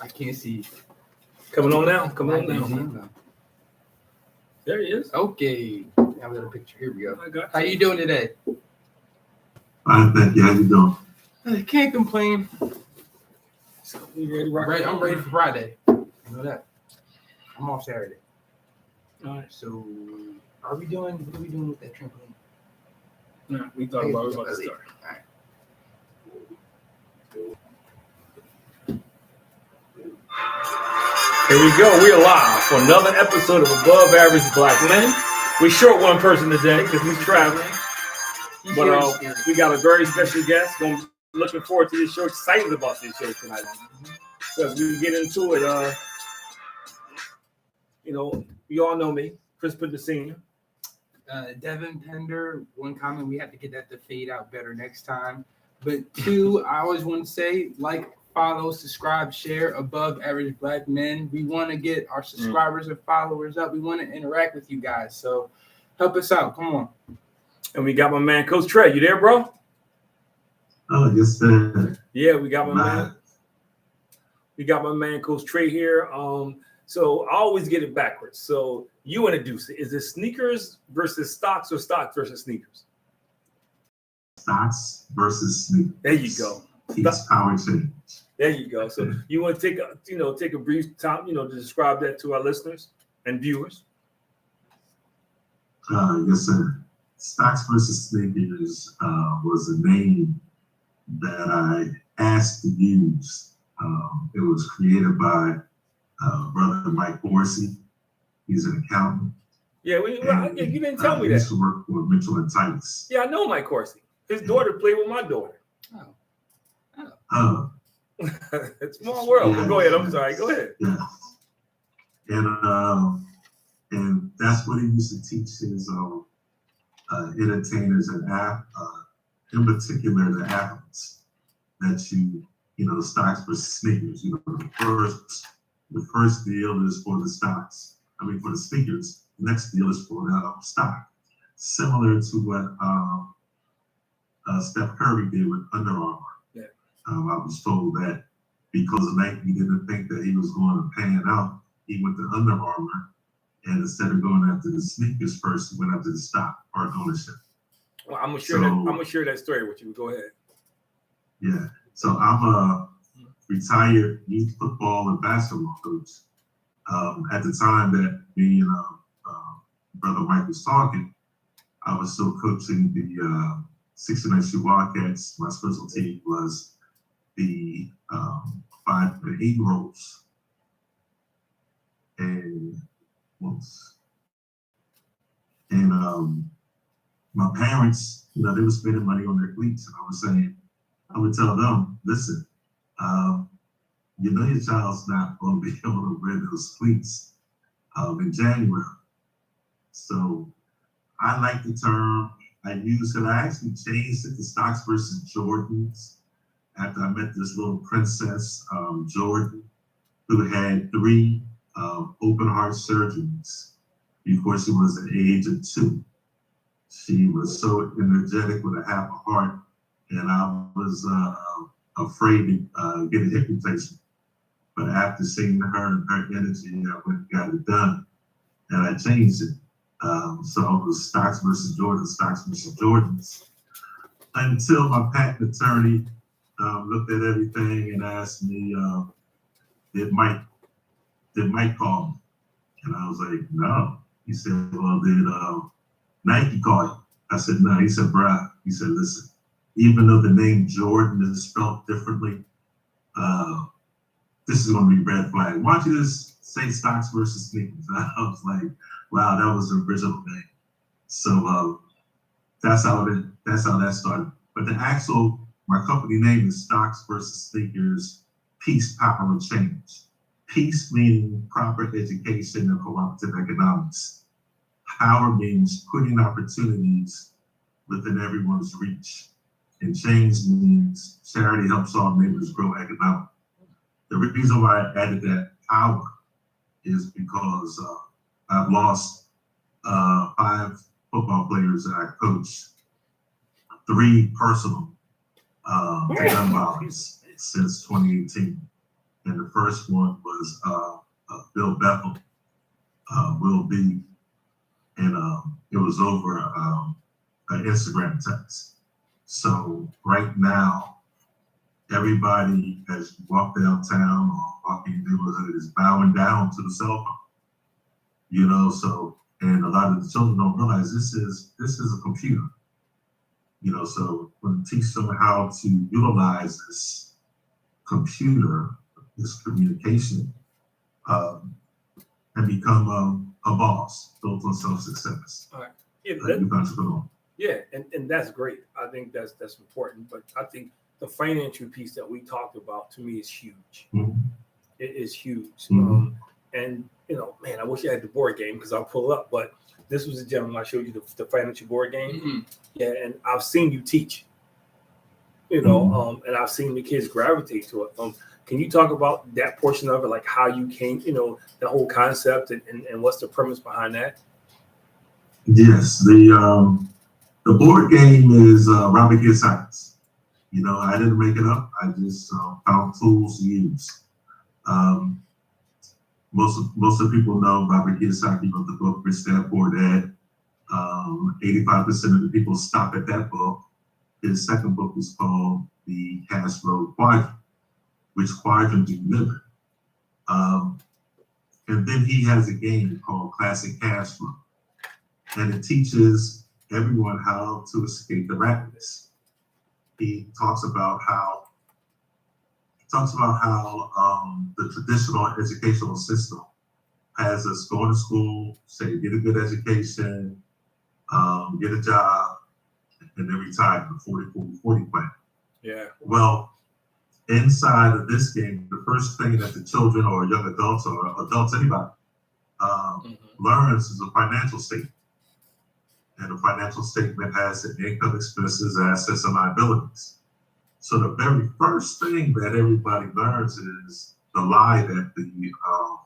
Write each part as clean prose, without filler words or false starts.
I can't see. Coming on now. Come on now. There he is. Okay. Now we got a picture. Here we go. I got you. How you doing today? Fine, thank you. How you doing? I can't complain. So you ready to rock? I'm ready for Friday. You know that. I'm off Saturday. All right. So, what are we doing with that trampoline? No, we thought about to start. All right. Here we go. We're live for another episode of Above Average Black Men. We short one person today because he's traveling. But we got a very special guest. Looking forward to this show. Excited about this show tonight. So as we get into it, you all know me, Chris Putter Sr. Devin Pender, one comment, we have to get that to fade out better next time. But two, I always want to say, like, follow, subscribe, share Above Average Black Men. We want to get our subscribers and followers up. We want to interact with you guys. So help us out. Come on. And we got my man, Coach Tre. You there, bro? Oh, yes, sir. Yeah, we got my man. We got my man, Coach Tre here. So I always get it backwards. So you introduce it. Is it sneakers versus stocks or stocks versus sneakers? Stocks versus sneakers. There you go. Peace, power, change. There you go. So you want to take a brief time, to describe that to our listeners and viewers. Yes, sir. Stocks versus sneakers was a name that I asked to use. It was created by brother Mike Horsey. He's an accountant. Yeah, you didn't tell me that. He used to work for Mitchell and Tice. Yeah, I know Mike Horsey. His daughter played with my daughter. It's a small world. Yeah, go ahead. I'm sorry. Go ahead. Yeah. And that's what he used to teach his entertainers and in particular the athletes, that stocks versus sneakers. The first deal is for the stocks. For the sneakers. The next deal is for the stock. Similar to what Steph Curry did with Under Armour. Yeah. I was told that because Nike didn't think that he was going to pan out, he went to Under Armour, and instead of going after the sneakers first, he went after the stock or ownership. Well, I'm gonna share that story with you. Go ahead. Yeah. So I'm a retired youth football and basketball coach. At the time that me and brother Mike was talking, I was still coaching the 69 Wildcats. My specialty was the 5 and 8-year-olds. And my parents, they were spending money on their cleats, and I would tell them, listen, your child's not going to be able to wear those cleats in January. So I like the term I use, and I actually changed it to stocks versus Jordans after I met this little princess, Jordan, who had 3 open heart surgeries before she was at the age of 2. She was so energetic with a half a heart, and I was afraid to get a hip replacement. But after seeing her and her energy, I went and got it done, and I changed it. So it was stocks versus Jordans, stocks versus Jordans, until my patent attorney looked at everything and asked me, did Mike call me? And I was like, no. He said, well, did Nike call you? I said, no. He said, bruh, he said, listen, even though the name Jordan is spelled differently, this is going to be red flag. Why don't you just say stocks versus sneakers? I was like, wow, that was the original name. So that's how that started. But my company name is Stocks versus Sneakers, Peace, Power, Change. Peace meaning proper education and cooperative economics. Power means putting opportunities within everyone's reach. And change means charity helps all neighbors grow economically. The reason why I added that power is because I've lost 5 football players that I coached, 3 personal gun violence since 2018. and the first one was Bill Bethel, Will B, and it was over an Instagram text. So right now, everybody, as you walk downtown or walking in the neighborhood, is bowing down to the cell phone. You know, so, and a lot of the children don't realize this is a computer. You know, so when you teach them how to utilize this computer, this communication, and become a boss, built on self-success. All right. Yeah, and that's great. I think that's important. But I think the financial piece that we talked about, to me, is huge. Mm-hmm. It is huge. Mm-hmm. And you know, man, I wish I had the board game because I'll pull it up. But this was the gem I showed you, the financial board game. Mm-hmm. Yeah, and I've seen you teach. You know, and I've seen the kids gravitate to it. Can you talk about that portion of it, like how you came, you know, the whole concept and what's the premise behind that? Yes, the board game is Robert Kiyosaki. You know, I didn't make it up. I just found tools to use. Most of the people know Robert Kiyosaki wrote the book Rich Dad Poor Dad. 85% of the people stop at that book. His second book is called The Cash Flow Quadrant. Which quadrant do you live in? And then he has a game called Classic Cash Flow. And it teaches everyone how to escape the rat race. He talks about how the traditional educational system has us going to school, say get a good education, get a job, and then retire the 40 plan. Yeah. Well, inside of this game, the first thing that the children or young adults or adults, anybody, learns is a financial statement. And a financial statement has the income, expenses, assets, and liabilities. So the very first thing that everybody learns is the lie that the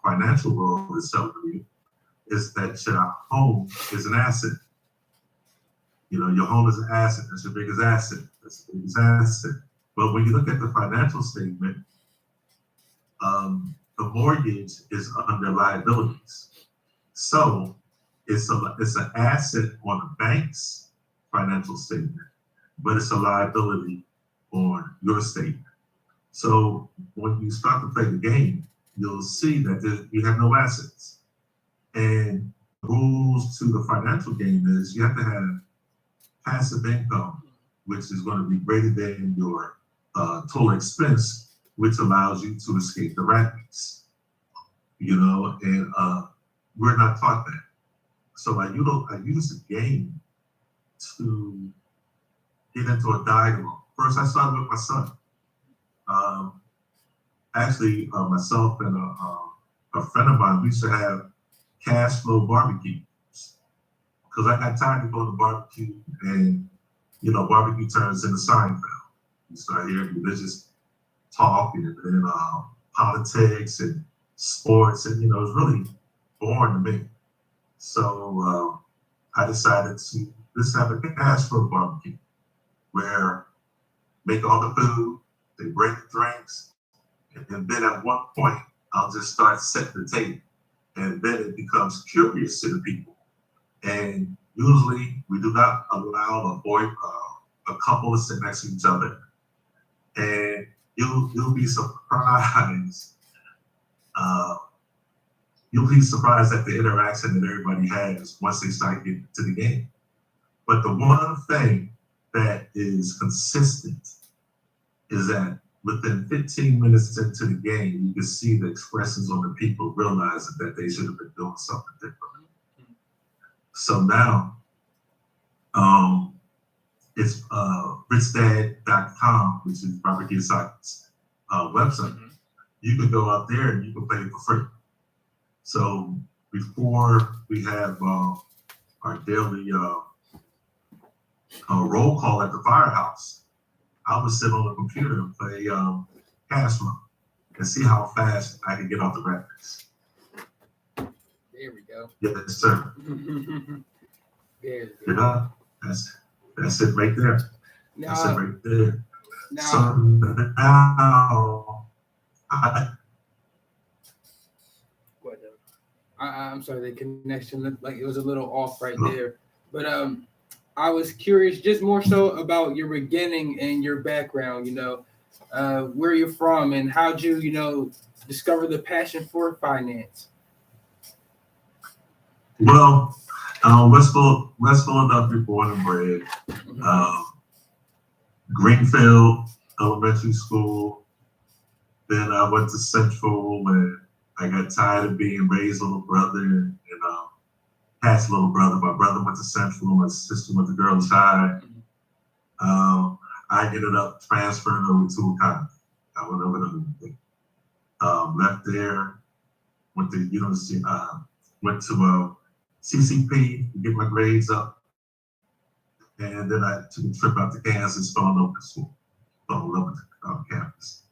financial world is telling you is that your home is an asset. You know, your home is an asset. That's your biggest asset. That's the biggest asset. But when you look at the financial statement, the mortgage is under liabilities. So it's an asset on the bank's financial statement, but it's a liability on your statement. So when you start to play the game, you'll see that you have no assets. And the rules to the financial game is you have to have passive income, which is going to be greater than your total expense, which allows you to escape the rat race. You know, and we're not taught that. So I use the game to get into a dialogue. First, I started with my son. Actually, myself and a friend of mine, we used to have cash flow barbecues because I got tired of going to barbecue, and you know, barbecue turns into Seinfeld. You start hearing religious talk and then politics and sports, and you know, it's really boring to me. So I decided to just have a cash flow barbecue where make all the food, they bring the drinks, and then at one point I'll just start setting the table, and then it becomes curious to the people. And usually we do not allow a couple to sit next to each other, and you'll be surprised. You'll be surprised at the interaction that everybody has once they start getting to the game. But the one thing that is consistent is that within 15 minutes into the game, you can see the expressions on the people realizing that they should have been doing something different. So now, it's richdad.com, which is Robert Kiyosaki's website. You can go out there and you can play it for free. So before we have our daily roll call at the firehouse, I would sit on the computer and play cash flow and see how fast I can get off the rat race. There we go. Yes, sir. There. Yeah, that's it right there. That's it right there. Now, So now sorry, the connection looked like it was a little off right there. But I was curious, just more so about your beginning and your background. Where you're from and how'd you discover the passion for finance. Well, West Philadelphia, born and bred. Greenfield Elementary School. Then I went to Central, and I got tired of being Ray's little brother and Pat's little brother. My brother went to Central, my sister went to Girls High. I ended up transferring over to Akron. I went over to left there, went to university, went to CCP to get my grades up. And then I took a trip out to Kansas, fell in love with school, fell in love with campus.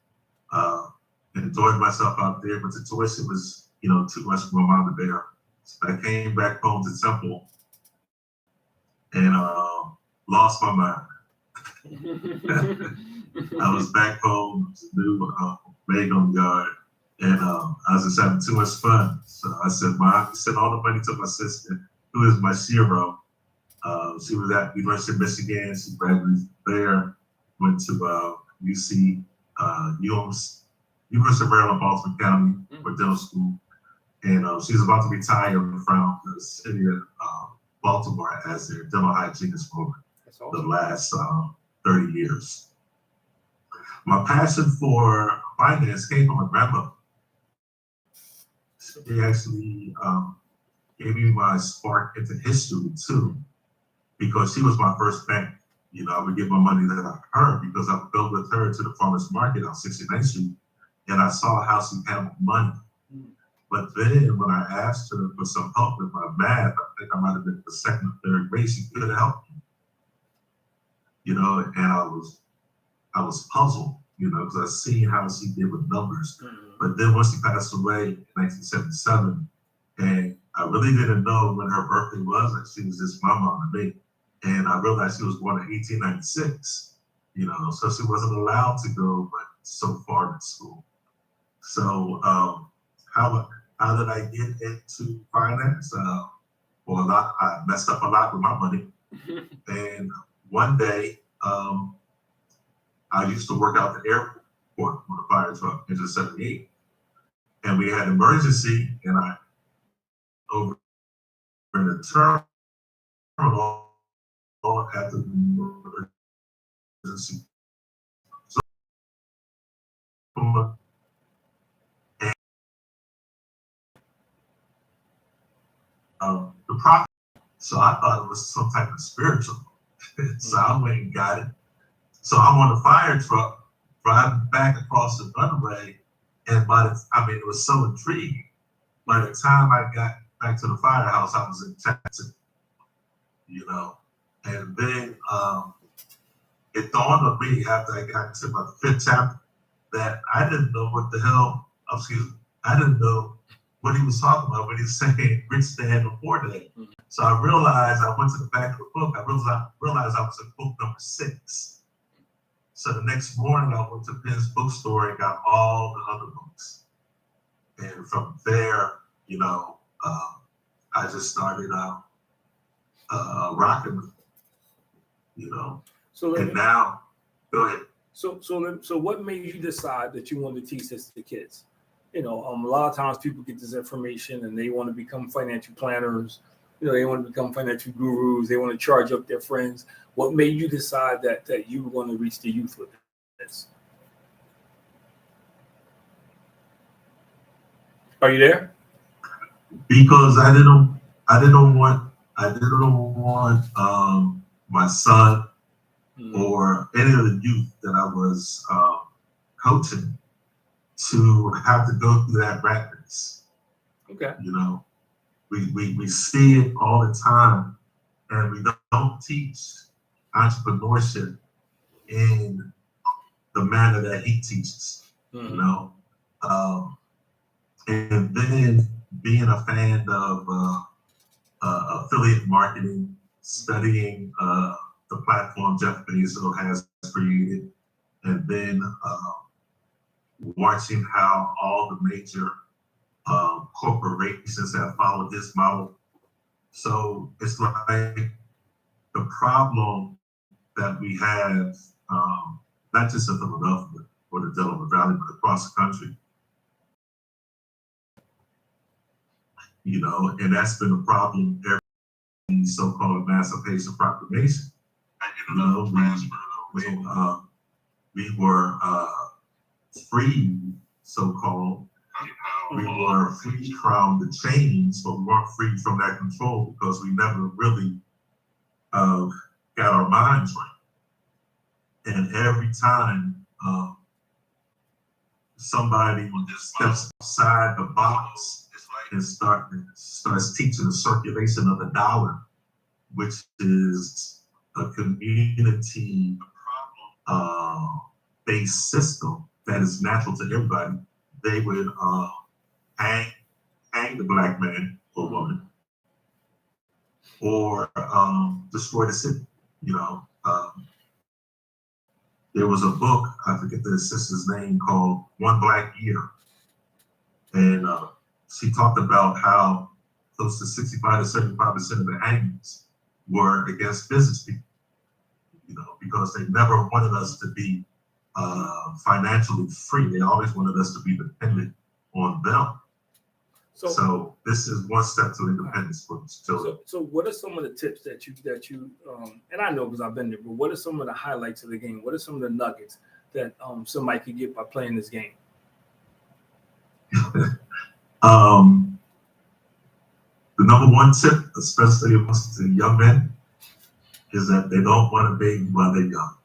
Enjoyed myself out there, but the tuition was, too much for my mom to bear. So I came back home to Temple and lost my mind. I was back home to do leg on guard, and I was just having too much fun. So I said, Mom, sent all the money to my sister, who is my shero. She was at University of Michigan. She graduated there, went to UC, University of Maryland, Baltimore County for dental school. And she's about to retire from the city of Baltimore as their dental hygienist for the last 30 years. My passion for finance came from my grandmother. She actually gave me my spark into history too, because she was my first bank. I would give my money to her because I would go with her to the farmer's market on 69th Street, and I saw how she handled money. But then when I asked her for some help with my math, I think I might have been in the second or third grade, she could have helped me. And I was puzzled, because I seen how she did with numbers. But then once she passed away in 1977, and I really didn't know when her birthday was, like she was just my mom and me. And I realized she was born in 1896, so she wasn't allowed to go so far in school. So how did I get into finance? I messed up a lot with my money. And one day, I used to work out the airport with a fire truck in 78. And we had an emergency, and I over in the terminal at the emergency. So, the prophet. So I thought it was some type of spiritual. So I went and got it. So I'm on the fire truck, driving back across the runway, and it was so intriguing. By the time I got back to the firehouse, I was in Texas, And then it dawned on me after I got to my 5th chapter that I didn't know what the hell, I didn't know what he was talking about when he was saying rich dad and poor dad. So I realized, I went to the back of the book, I realized I was in book number 6. So the next morning I went to Penn's bookstore and got all the other books. And from there, I just started rocking with it, and now, go ahead. So what made you decide that you wanted to teach this to kids? A lot of times people get this information and they want to become financial planners. They want to become financial gurus. They want to charge up their friends. What made you decide that you were going to reach the youth with this? Are you there? Because I didn't want my son or any of the youth that I was coaching to have to go through that rat race. Okay. We see it all the time, and we don't teach entrepreneurship in the manner that he teaches. And then being a fan of affiliate marketing, studying the platform Jeff Bezos has created, and then watching how all the major corporations have followed his model. So it's like the problem that we have, not just in Philadelphia or the Delaware Valley, but across the country. And that's been a problem ever since the so-called Emancipation Proclamation. We were free, so-called. We were free from the chains, but we weren't free from that control because we never really got our minds right. And every time somebody steps outside the box and starts teaching the circulation of the dollar, which is a community based system that is natural to everybody, they would hang the black man or woman, or destroy the city. There was a book, I forget the sister's name, called One Black Year. And she talked about how close to 65 to 75% of the hangings were against business people, because they never wanted us to be financially free. They always wanted us to be dependent on them. So this is one step to independence for children. So what are some of the tips that you and I know because I've been there, but what are some of the highlights of the game? What are some of the nuggets that somebody could get by playing this game? The number one tip, especially amongst the young men, is that they don't want a baby while they're young.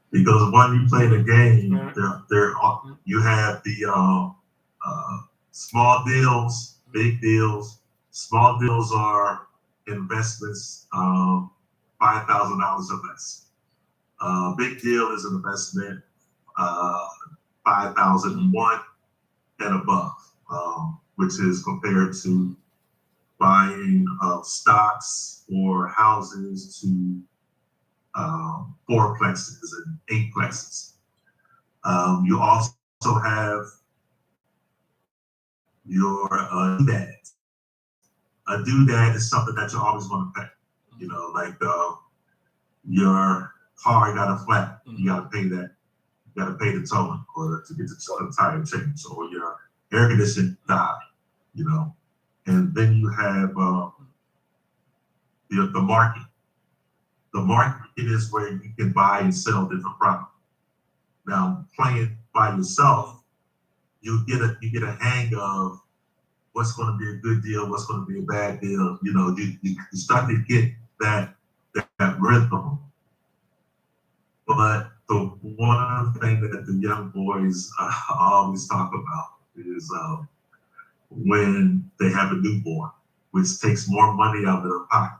Because when you play the game, you have the small deals, big deals. Small deals are investments, $5,000 or less. Big deal is an investment, 5,001 and above, which is compared to buying stocks or houses to fourplexes and eightplexes. You also have your doodads. A doodad is something that you always want to pay. Like your car got a flat, you got to pay that. You got to pay the towing or to get the tire changed, or your air conditioning died. And then you have the market. The market is where you can buy and sell different property. Now, playing by yourself, you get a hang of what's going to be a good deal, what's going to be a bad deal. You start to get that rhythm. But the one thing that the young boys always talk about is when they have a newborn, which takes more money out of their pocket.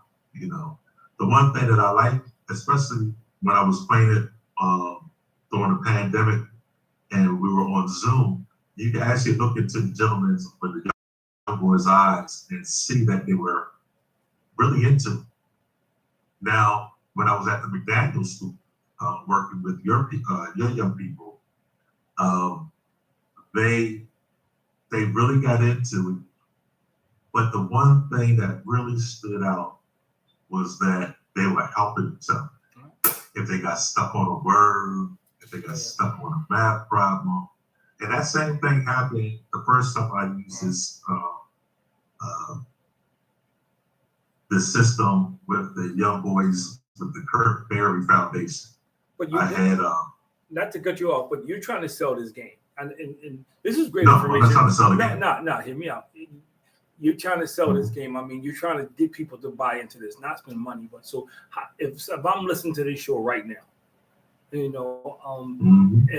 The one thing that I like, especially when I was playing it during the pandemic and we were on Zoom, you can actually look into the gentleman's with the young boys' eyes and see that they were really into it. Now, when I was at the McDaniel School, working with your young people, they really got into it. But the one thing that really stood out was that they were helping each other. If they got stuck on a word, if they got stuck on a math problem. And that same thing happened the first time I used this system with the young boys with the Kurt Berry Foundation. But you not to cut you off, but you're trying to sell this game. And this is great information. I'm not trying to sell the game. No, hear me out. You're trying to sell this game. I mean, you're trying to get people to buy into this, not spend money. But so if I'm listening to this show right now, and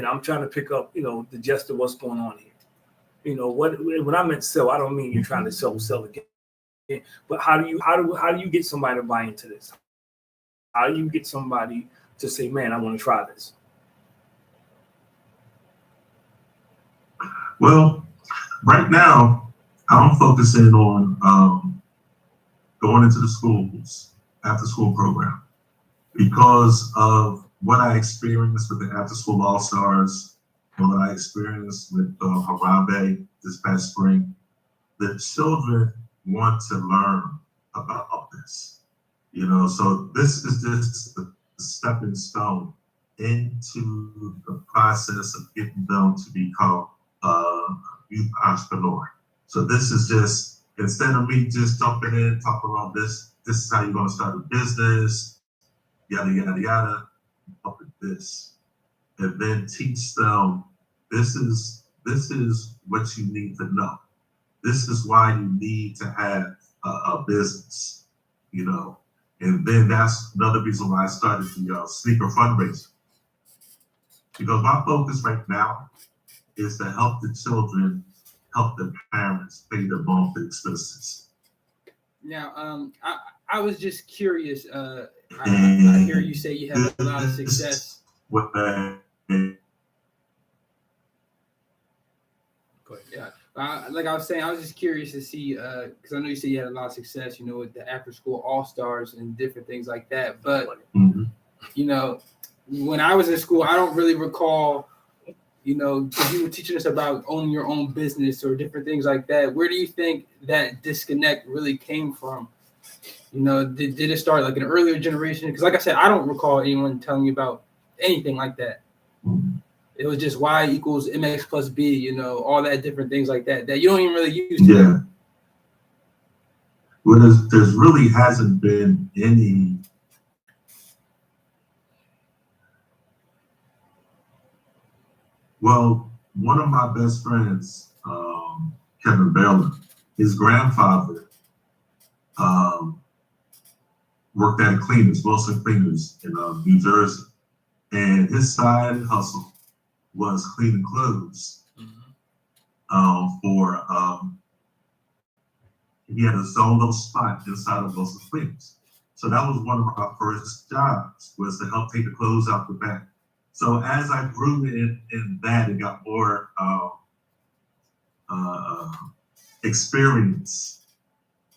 I'm trying to pick up, the gist of what's going on here. When I meant sell, I don't mean you're trying to sell the game. But how do you get somebody to buy into this? How do you get somebody to say, man, I want to try this? Well, right now, I'm focusing on going into the schools, after school program, because of what I experienced with the After School All-Stars and what I experienced with Harambe this past spring, the children want to learn about this. So this is just the stepping stone into the process of getting them to become a youth entrepreneur. So this is just, instead of me just jumping in, talking about this is how you're going to start a business, yada, yada, yada, up at this. And then teach them, this is what you need to know. This is why you need to have a business, And then that's another reason why I started the sneaker fundraiser. Because my focus right now is to help the children, help the parents pay their monthly expenses. Now, I was just curious. I hear you say you have a lot of success. With that. Yeah. Like I was saying, I was just curious to see, because I know you said you had a lot of success, with the after-school all-stars and different things like that. But, when I was in school, I don't really recall, you were teaching us about owning your own business or different things like that. Where do you think that disconnect really came from? Did it start like an earlier generation? Because like I said, I don't recall anyone telling me about anything like that. It was just Y equals MX plus B, all that different things like that you don't even really use today. Yeah. Well, there's really hasn't been any Well, one of my best friends, Kevin Baylor, his grandfather worked at a cleaners, Wilson Cleaners in New Jersey. And his side hustle was cleaning clothes he had his own little spot inside of Wilson Cleaners. So that was one of my first jobs, was to help take the clothes out the back. So as I grew in that and got more experience,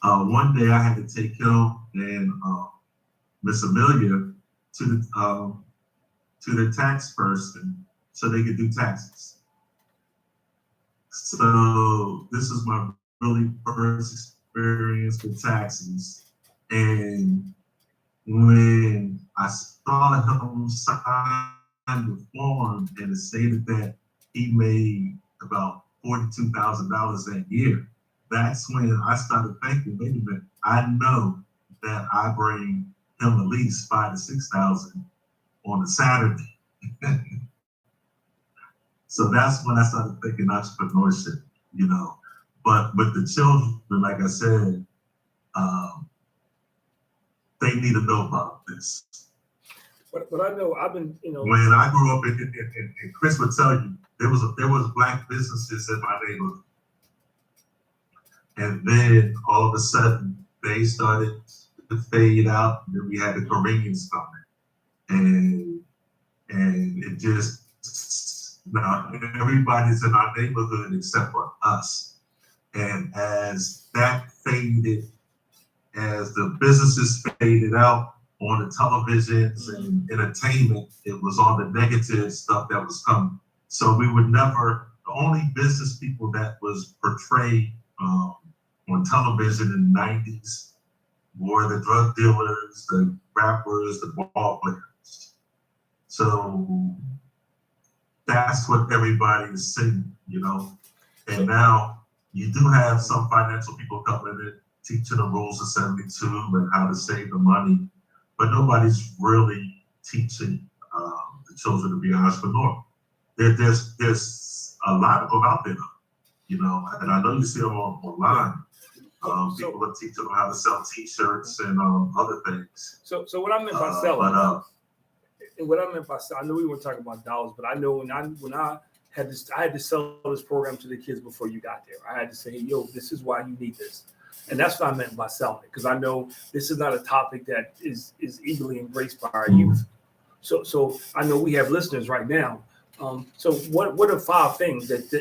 one day I had to take him and Miss Amelia to the tax person so they could do taxes. So this is my really first experience with taxes. And when I saw him sign the form and it stated that he made about $42,000 that year, that's when I started thinking, wait a minute, I know that I bring him at least $5,000 to $6,000 on a Saturday. So that's when I started thinking entrepreneurship, But with the children, like I said, they need to know about this. But I know I've been, When I grew up, and Chris would tell you, there was Black businesses in my neighborhood, and then all of a sudden they started to fade out. And then we had the Koreans coming, and it just now everybody's in our neighborhood except for us. And as that faded, as the businesses faded out on the televisions and entertainment, it was all the negative stuff that was coming. So we would never, the only business people that was portrayed on television in the 90s were the drug dealers, the rappers, the ball players. So that's what everybody is seeing, And now you do have some financial people coming in, teaching the rules of 72 and how to save the money, but nobody's really teaching the children to be an entrepreneur. There's a lot of them out there, and I know you see them online. People are teaching them how to sell T-shirts and other things. So what I meant by selling, I know we weren't talking about dollars, but I know when I had to sell this program to the kids before you got there. I had to say, hey, yo, this is why you need this. And that's what I meant by selling it, because I know this is not a topic that is easily embraced by our youth. So I know we have listeners right now. So what are 5 things that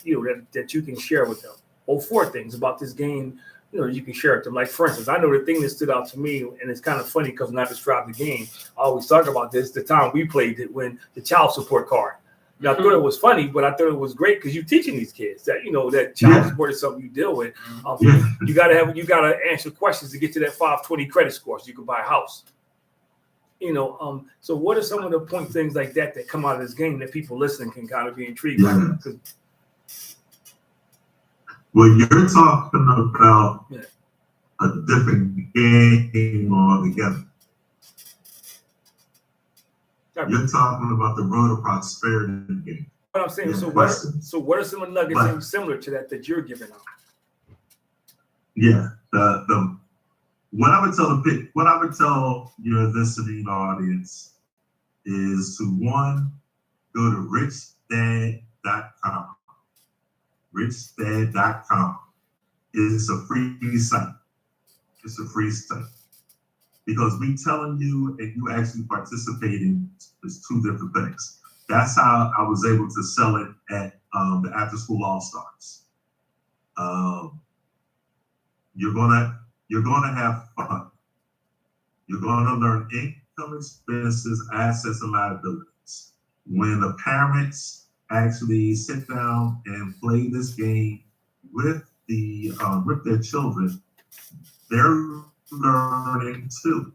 you can share with them, or 4 things about this game, you can share with them? Like, for instance, I know the thing that stood out to me, and it's kind of funny because when I describe the game, I always talk about this, the time we played it, when the child support card. Now, I thought it was funny, but I thought it was great because you're teaching these kids that, that child support is something you deal with. You gotta answer questions to get to that 520 credit score so you can buy a house. So what are some of the things like that come out of this game that people listening can kind of be intrigued by? Well, you're talking about a different game altogether. You're talking about the road of prosperity game. What I'm saying, what are some of the nuggets similar to that you're giving out? Yeah, what I would tell your listening audience is to go to richdad.com. Richdad.com is a free site. It's a free site. Because me telling you and you actually participating is two different things. That's how I was able to sell it at the After School All Stars. You're gonna have fun. You're gonna learn income, expenses, assets, and liabilities. When the parents actually sit down and play this game with their children, they're learning too.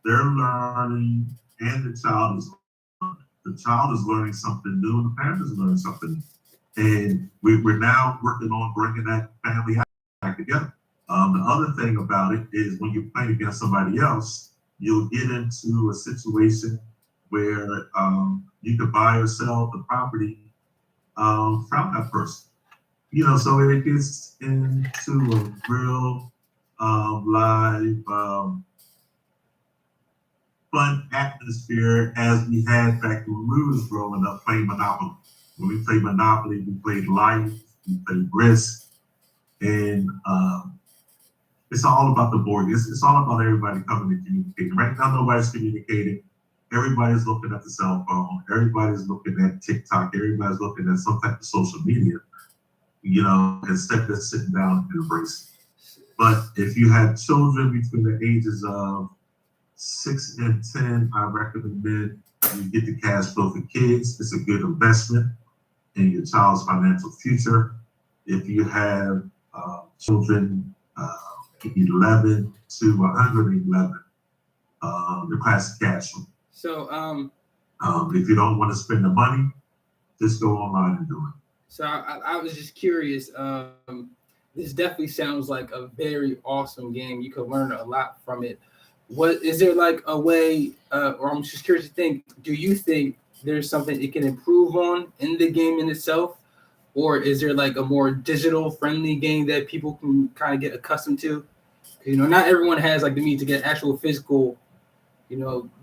They're learning, and the child is learning. The child is learning something new, and the parent is learning something new. And we're now working on bringing that family back together. The other thing about it is when you're playing against somebody else, you'll get into a situation where you could buy or sell the property from that person. So it gets into a real live fun atmosphere as we had back when we was growing up playing Monopoly. When we played Monopoly, we played Life, we played Risk, and it's all about the board. It's all about everybody coming and communicating. Right now, nobody's communicating. Everybody's looking at the cell phone. Everybody's looking at TikTok. Everybody's looking at some type of social media, instead of sitting down and embracing. But if you have children between the ages of 6 and 10, I recommend you get the cash flow for kids. It's a good investment in your child's financial future. If you have children 11 to 111, the classic cash flow. So, if you don't want to spend the money, just go online and do it. So I was just curious. This definitely sounds like a very awesome game. You could learn a lot from it. What is there like a way, or I'm just curious to think, do you think there's something it can improve on in the game in itself? Or is there like a more digital friendly game that people can kind of get accustomed to? Not everyone has like the means to get actual physical,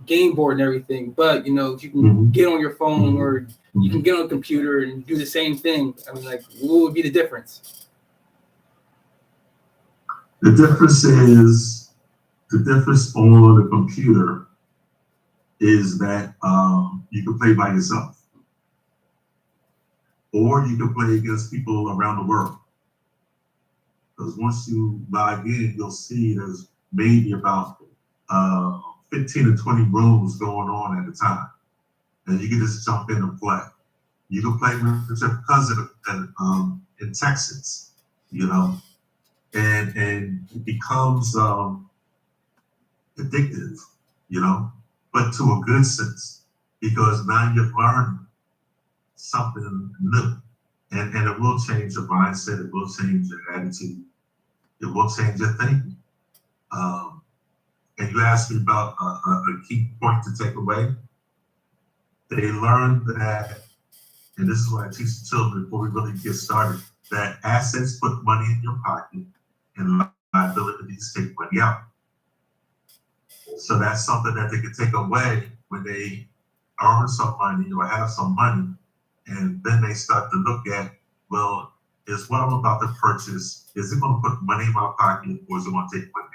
game board and everything, but you can get on your phone or you can get on a computer and do the same thing. I mean, like, what would be the difference? The difference on the computer is that you can play by yourself, or you can play against people around the world. Because once you log in, you'll see there's maybe about 15 to 20 rooms going on at a time, and you can just jump in and play. You can play with your cousin in Texas, and it becomes addictive, but to a good sense, because now you're learning something new, and it will change your mindset, it will change your attitude, it will change your thinking. And you asked me about a key point to take away. They learn that, and this is what I teach the children before we really get started, that assets put money in your pocket and liabilities take money out. So that's something that they can take away when they earn some money or have some money, and then they start to look at, well, is what I'm about to purchase, is it going to put money in my pocket or is it going to take money out?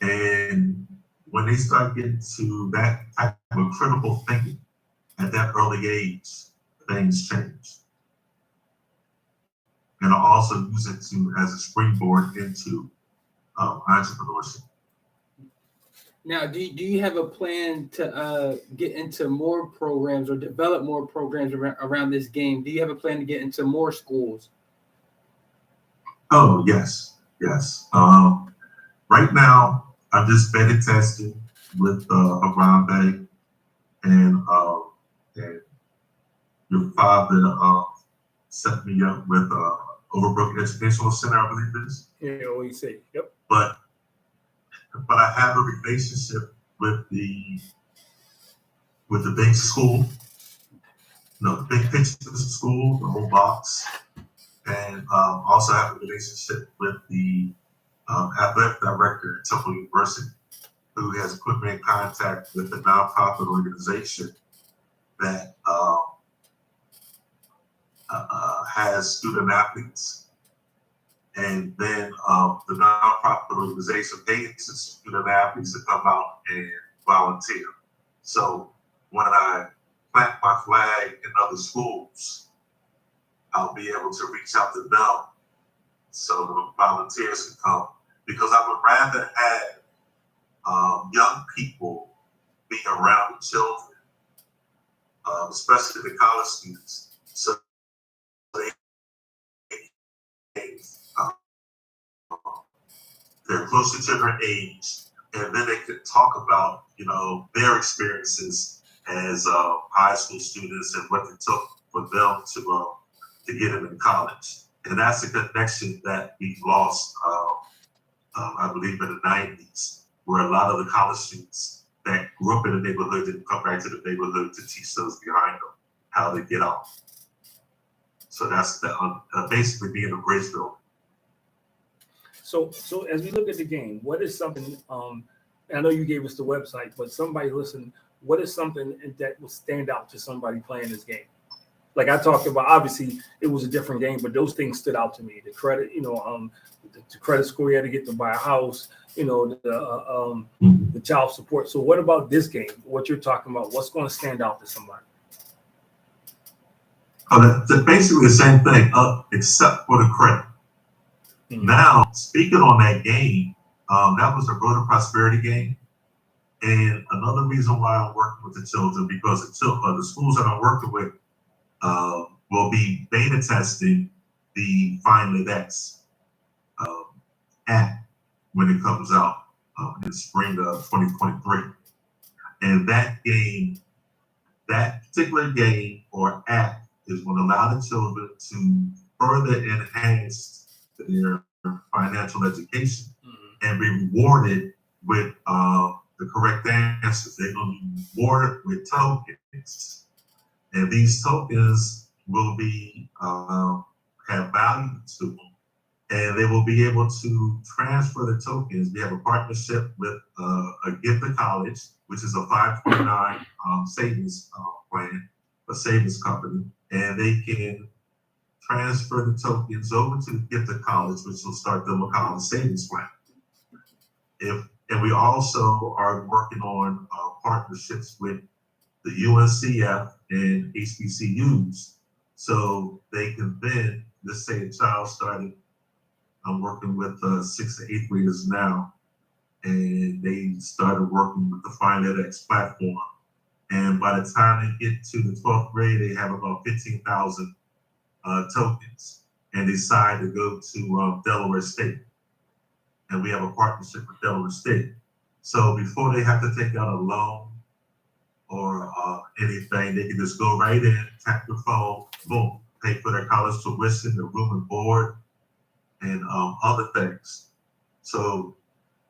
And when they start getting to that type of critical thinking at that early age, things change. And I'll also use it as a springboard into entrepreneurship. Now, do you have a plan to get into more programs or develop more programs around this game? Do you have a plan to get into more schools? Oh, yes, yes. Right now, I'm just beta testing with Harambe and your father set me up with Overbrook Educational Center, I believe it is. Yeah, OEC. Yep. But I have a relationship with the big school, the big picture school, the whole box, and also have a relationship with the athletic director at Temple University, who has put me in contact with a nonprofit organization that has student athletes. And then the nonprofit organization pays the student athletes to come out and volunteer. So when I plant my flag in other schools, I'll be able to reach out to them so the volunteers can come. Because I would rather have young people be around the children, especially the college students, so they're closer to their age, and then they can talk about, their experiences as high school students and what it took for them to get into college. And that's a connection that we lost, I believe, in the 90s, where a lot of the college students that grew up in the neighborhood didn't come back to the neighborhood to teach those behind them how to get off. So that's basically being a bridge builder. So as we look at the game, what is something, I know you gave us the website, but somebody listen, what is something that will stand out to somebody playing this game? Like I talked about, obviously it was a different game, but those things stood out to me. The credit, the credit score you had to get to buy a house, the child support. So what about this game? What you're talking about, what's going to stand out to somebody? That's basically the same thing, except for the credit. Mm-hmm. Now, speaking on that game, that was a Road to Prosperity game. And another reason why I'm working with the children, because the schools that I'm working with will be beta testing the Find Lit X app when it comes out in spring of 2023. And that particular game or app is going to allow the children to further enhance their financial education and be rewarded with the correct answers. They're going to be rewarded with tokens, and these tokens will be have value to them, and they will be able to transfer the tokens. We have a partnership with a Gift to College, which is a 529 savings plan, a savings company, and they can transfer the tokens over to the Gift to College, which will start them a college savings plan. And we also are working on partnerships with the UNCF and HBCUs, so they can then, let's say a child started, I'm working with 6th to 8th graders now, and they started working with the Find Lit X platform. And by the time they get to the 12th grade, they have about 15,000 tokens, and decide to go to Delaware State. And we have a partnership with Delaware State. So before they have to take out a loan or anything, they can just go right in, tap the phone, boom, pay for their college tuition, their room and board, and other things. So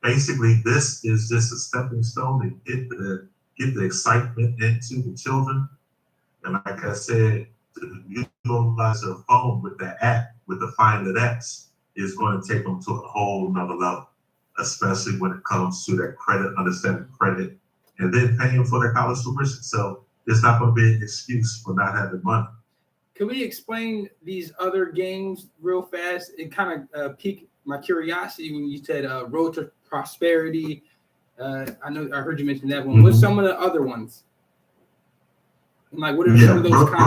basically, this is just a stepping stone to get the excitement into the children. And like I said, to utilize their phone with the app, with the Find Lit X, is going to take them to a whole nother level, especially when it comes to that credit, understanding credit, and then paying for their college tuition. So it's not going to be an excuse for not having money. Can we explain these other games real fast? It kind of piqued my curiosity when you said Road to Prosperity. I heard you mention that one. Mm-hmm. What's some of the other ones? Like, what are some of those concepts?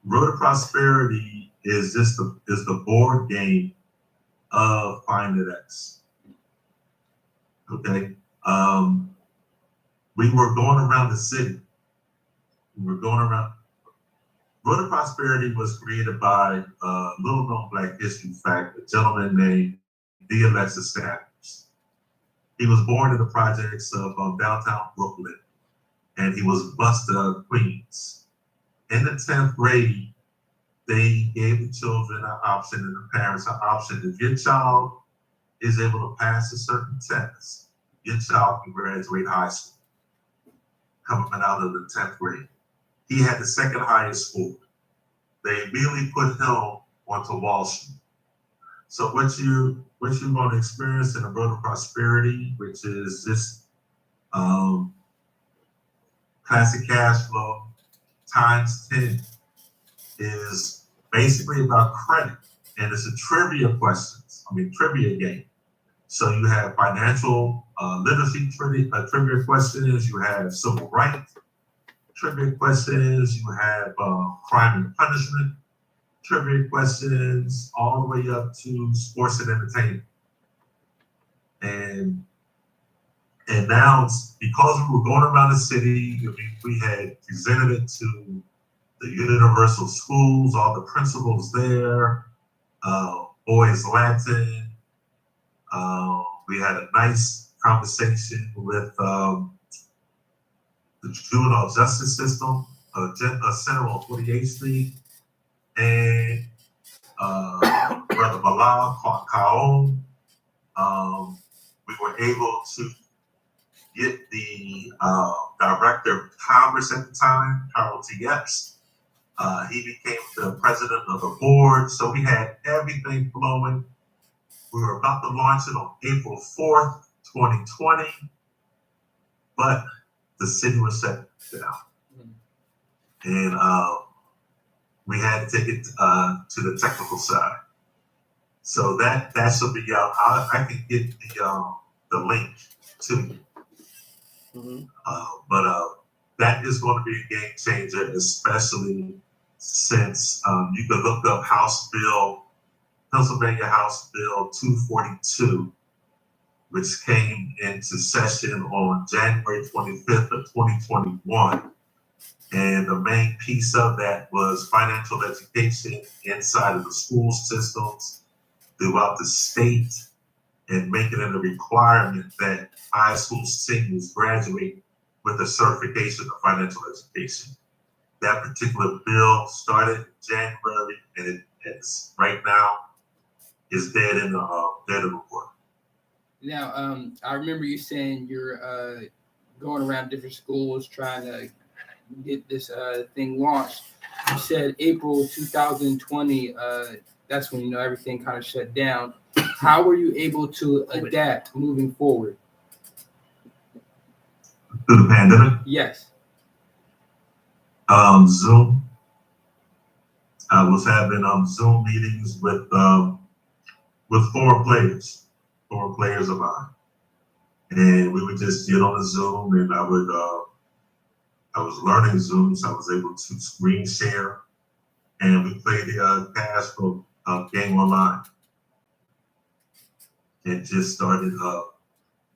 Road to Prosperity is just the board game of Find Lit X. Okay. We were going around the city. We were going around. Road to Prosperity was created by a little known Black history fact, a gentleman named D. Alexis Sanders. He was born in the projects of downtown Brooklyn, and he was bused out of Queens. In the 10th grade, they gave the children an option and the parents an option. If your child is able to pass a certain test, your child can graduate high school coming out of the 10th grade. He had the second highest score. They immediately put him onto Wall Street. So what you're going to experience in the Road to Prosperity, which is just classic cash flow times 10, is basically about credit, and it's a trivia game. So you have financial literacy trivia questions, you have civil rights trivia questions, you have crime and punishment trivia questions, all the way up to sports and entertainment. And now, because we were going around the city, we had presented it to the universal schools, all the principals there, Boys Latin. We had a nice conversation with the juvenile justice system, a center on 48th Street, and Brother Bilal Kaon. We were able to get the director of Congress at the time, Harold T. Epps. He became the president of the board. So we had everything flowing. We were about to launch it on April 4th, 2020, but the city was shut down. And we had to take it to the technical side. So that should be out. I can get the link to you. But that is going to be a game changer, especially since you can look up Pennsylvania House Bill 242, which came into session on January 25th of 2021. And the main piece of that was financial education inside of the school systems throughout the state, and making it a requirement that high school seniors graduate with a certification of financial education. That particular bill started in January, and it's right now is dead in the report. Now, I remember you saying you're going around different schools trying to get this thing launched. You said April 2020. That's when everything kind of shut down. How were you able to adapt moving forward? Through the pandemic? Yes. Zoom. I was having Zoom meetings with four players of mine, and we would just get on the Zoom, and I was learning Zoom, so I was able to screen share, and we played the cash flow game online, and just started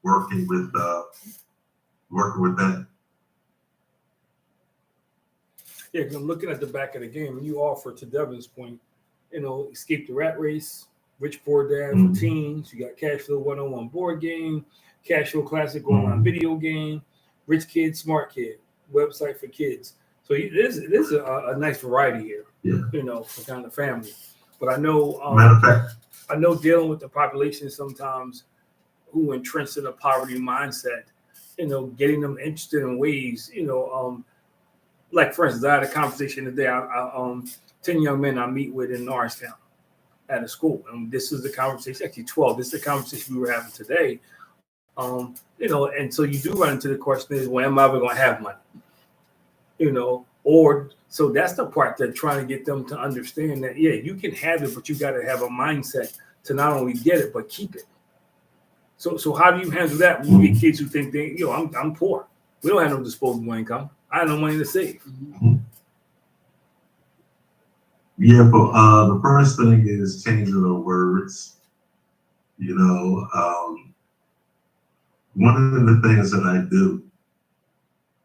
working with that. Yeah, because I'm looking at the back of the game, and you offer, to Devin's point, Escape the Rat Race, Rich Poor Dad for teens. You got Cash Flow 101 board game, Cash Flow Classic online video game, Rich Kid, Smart Kid, website for kids. So there's a nice variety here, for kind of family. But I know, matter of fact, I know dealing with the population sometimes who entrenched in a poverty mindset, getting them interested in ways, like for instance, I had a conversation today. I 10 young men I meet with in Norristown at a school, and this is the conversation. Actually, 12. This is the conversation we were having today. And so you do run into the question is, when am I ever going to have money? Or so that's the part that trying to get them to understand that, yeah, you can have it, but you got to have a mindset to not only get it, but keep it. So how do you handle that when you get kids who think I'm poor? We don't have no disposable income. I have no money to save. Yeah, but the first thing is changing the words. one of the things that I do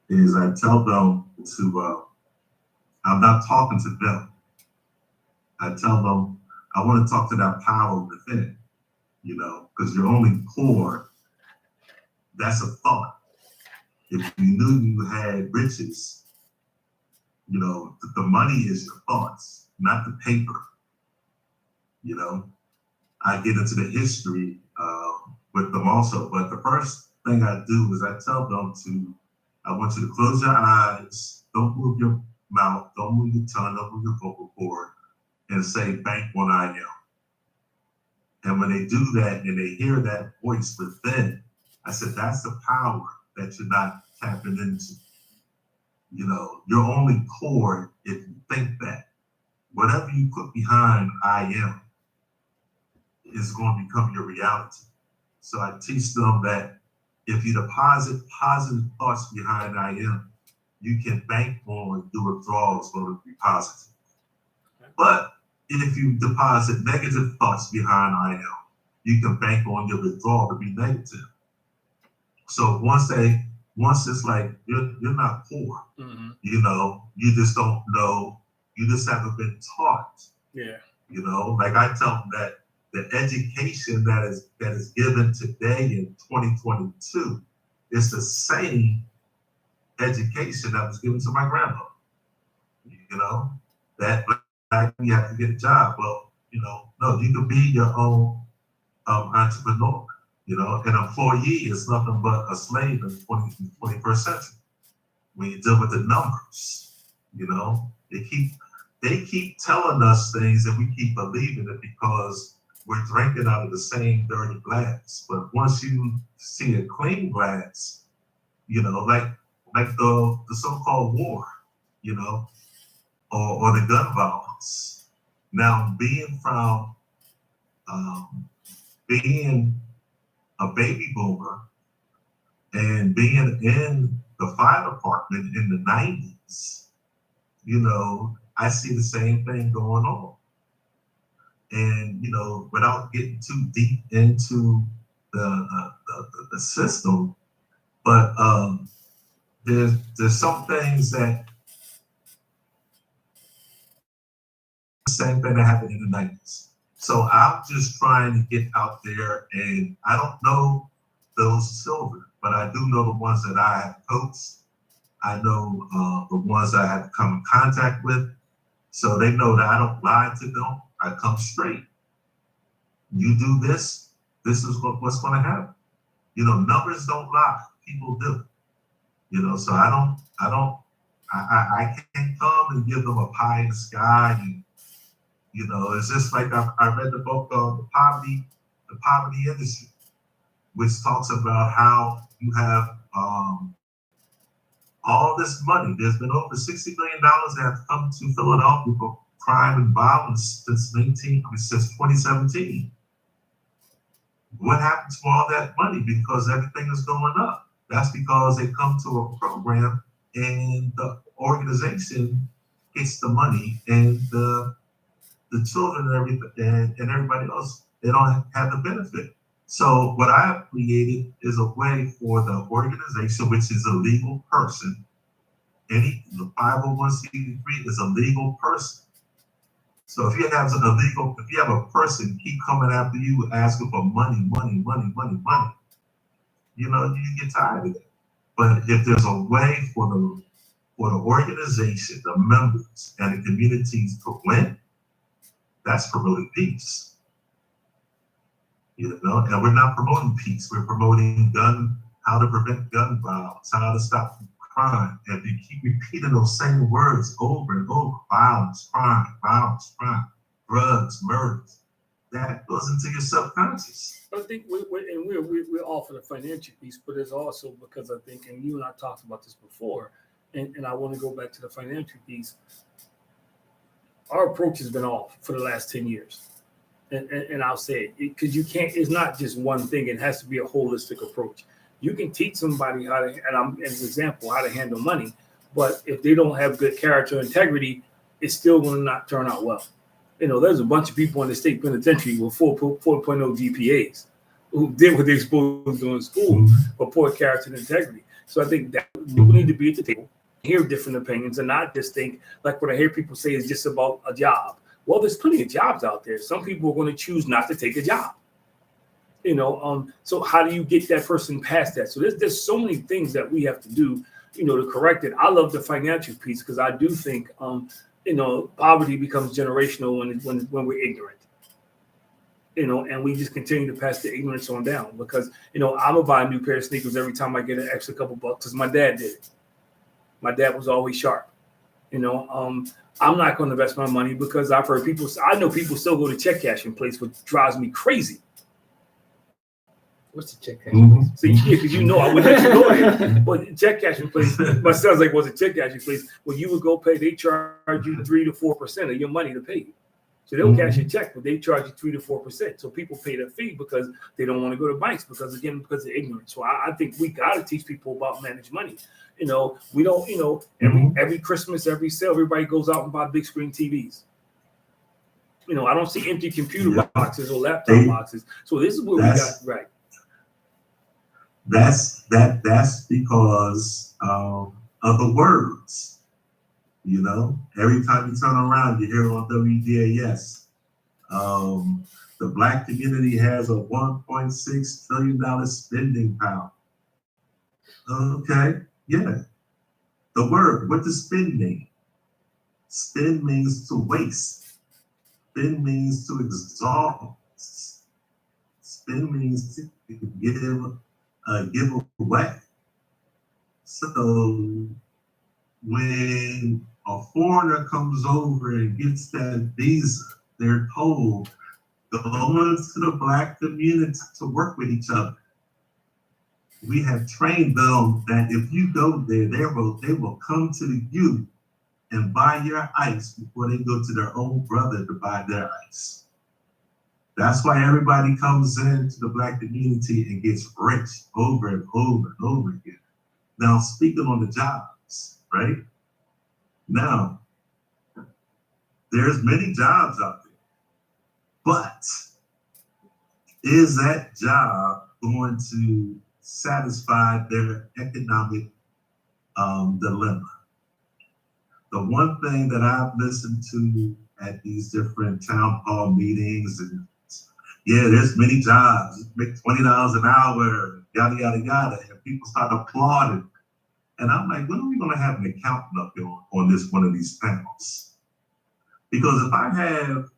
is I tell them to, I'm not talking to them. I tell them, I want to talk to that power within, because your only core, that's a thought. If you knew you had riches, the money is your thoughts, not the paper. I get into the history with them also, but the first thing I do is I tell them I want you to close your eyes, don't move your mouth, don't move your tongue, don't move your vocal cord, and say, bank on I am. And when they do that and they hear that voice within, I said, that's the power that you're not tapping into. Your only core, if you think that, whatever you put behind I am is going to become your reality. So I teach them that if you deposit positive thoughts behind I am, you can bank on your withdrawals going to be positive. But if you deposit negative thoughts behind I am, you can bank on your withdrawal to be negative. So once it's like you're not poor, you just don't know, you just haven't been taught. Yeah. Like I tell them that the education that is given today in 2022 is the same education that was given to my grandmother. That you have to get a job. Well, no, you can be your own entrepreneur. An employee is nothing but a slave in the 21st century. When you deal with the numbers, they keep telling us things and we keep believing it because we're drinking out of the same dirty glass. But once you see a clean glass, like the so-called war, or the gun violence. Now, being a baby boomer and being in the fire department in the 90s, I see the same thing going on. And, without getting too deep into the system, but there's some things that the same thing that happened in the 90s. So I'm just trying to get out there, and I don't know those children, but I do know the ones that I have coached. I know the ones I have come in contact with. So they know that I don't lie to them. I come straight. You do this, this is what's going to happen. Numbers don't lie. People do. So I can't come and give them a pie in the sky. And, it's just like I read the book of the poverty industry, which talks about how you have all this money. There's been over $60 million that have come to Philadelphia for crime and violence since 2017. What happened to all that money? Because everything is going up. That's because they come to a program and the organization gets the money, and the children and everybody else, they don't have the benefit. So what I have created is a way for the organization, which is a legal person. The 501c3 is a legal person. So if you have a person keep coming after you asking for money, you get tired of it. But if there's a way for the organization, the members, and the communities to win, that's promoting peace. And we're not promoting peace. We're promoting how to prevent gun violence, how to stop crime. And if you keep repeating those same words over and over, violence, crime, drugs, murders, that goes into your subconscious. I think we're all for the financial piece, but it's also because I think, and you and I talked about this before, and I want to go back to the financial piece. Our approach has been off for the last 10 years. And I'll say it because you can't, it's not just one thing. It has to be a holistic approach. You can teach somebody how to, and I'm as an example, how to handle money, but if they don't have good character integrity, it's still going to not turn out well. There's a bunch of people in the state penitentiary with 4.0 GPAs. who did what they supposed to do in school, but poor character and integrity. So I think that we need to be at the table, hear different opinions, and not just think like what I hear people say is just about a job. Well, there's plenty of jobs out there. Some people are going to choose not to take a job. So how do you get that person past that? So there's so many things that we have to do, to correct it. I love the financial piece because I do think, poverty becomes generational when we're ignorant. And we just continue to pass the ignorance on down because, I'm gonna buy a new pair of sneakers every time I get an extra couple bucks because my dad did it. My dad was always sharp. I'm not going to invest my money because I know people still go to check cashing place, which drives me crazy. What's the check cashing place? So because I wouldn't let you go there. But check cashing place, my son's like, what's a check cashing place? Well, you would go pay, they charge you 3 to 4% of your money to pay you. So they'll cash your check, but they charge you 3 to 4%. So people pay the fee because they don't want to go to banks because of ignorance. So I think we got to teach people about managed money. We don't, every Christmas, every sale, everybody goes out and buy big screen TVs. I don't see empty computer boxes or laptop boxes. So this is what we got right. That's because of the words. Every time you turn around, you hear on WDAS, the Black community has a $1.6 trillion spending power. Okay, yeah. The word, what does spend mean? Spend means to waste. Spend means to exhaust. Spend means to give away. So when a foreigner comes over and gets that visa, they're told, go into the Black community to work with each other. We have trained them that if you go there, they will come to you and buy your ice before they go to their own brother to buy their ice. That's why everybody comes into the Black community and gets rich over and over and over again. Now, speaking on the jobs, right? Now, there's many jobs out there, but is that job going to satisfy their economic dilemma? The one thing that I've listened to at these different town hall meetings, and there's many jobs, make $20 an hour, yada, yada, yada, and people start applauding. And I'm like, when are we going to have an accountant up here on this one of these panels? Because if I have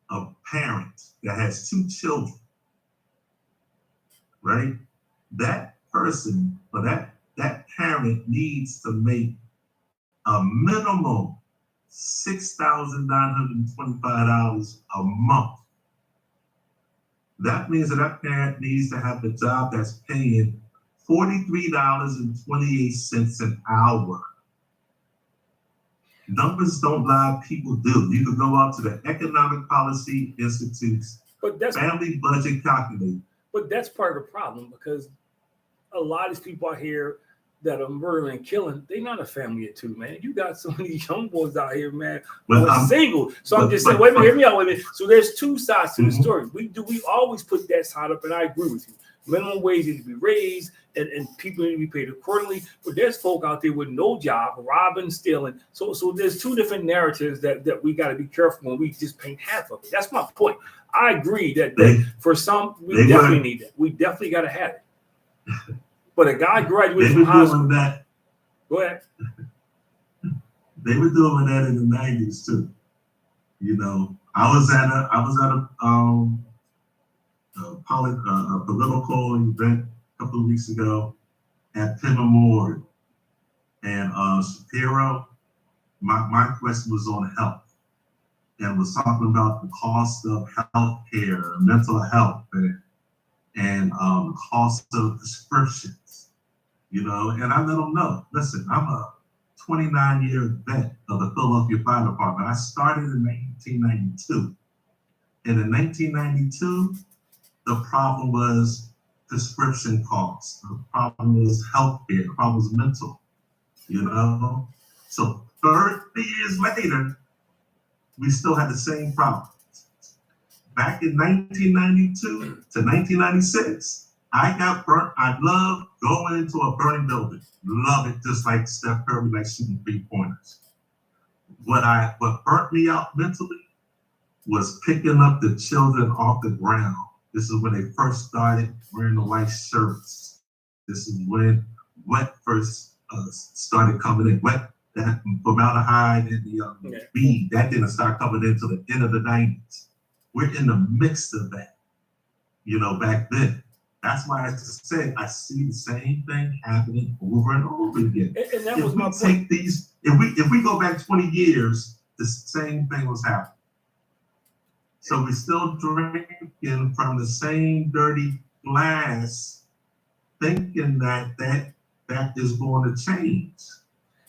a parent that has 2 children, right? That person or that parent needs to make a minimum $6,925 a month. That means that parent needs to have a job that's paying $43.28 an hour. Numbers don't lie, people do. You can go out to the Economic Policy Institute's family budget calculator. But that's part of the problem because a lot of these people out here that are murdering and killing, they're not a family of 2, man. You got some of these young boys out here, man, who are single. So I'm just saying, wait a minute, hear me out. Wait a minute. So there's 2 sides to the story. We always put that side up, and I agree with you. Minimum wage need to be raised, and people need to be paid accordingly. But there's folk out there with no job, robbing, stealing. So there's 2 different narratives that we got to be careful when we just paint half of it. That's my point. I agree that for some, we definitely need that. We definitely got to have it. But a guy graduated from high school. Go ahead. They were doing that in the 90s too. I was at a political event a couple of weeks ago at Penn Memorial, and Shapiro. My question was on health, and was talking about the cost of health care, mental health, and cost of prescriptions. And I let them know, listen, I'm a 29-year vet of the Philadelphia Fire Department. I started in 1992. And in 1992, the problem was prescription costs. The problem was healthcare. The problem was mental. So 30 years later, we still had the same problem. back in 1992 to 1996, I got burnt. I love going into a burning building. Love it, just like Steph Curry, like shooting 3-pointers. What burnt me out mentally was picking up the children off the ground. This is when they first started wearing the white shirts. This is when wet first started coming in. Wet, that formaldehyde and the weed, that didn't start coming in until the end of the 90s. We're in the midst of that, back then. That's why I just said I see the same thing happening over and over again. And that was my point. If we go back 20 years, the same thing was happening. So we're still drinking from the same dirty glass, thinking that is going to change.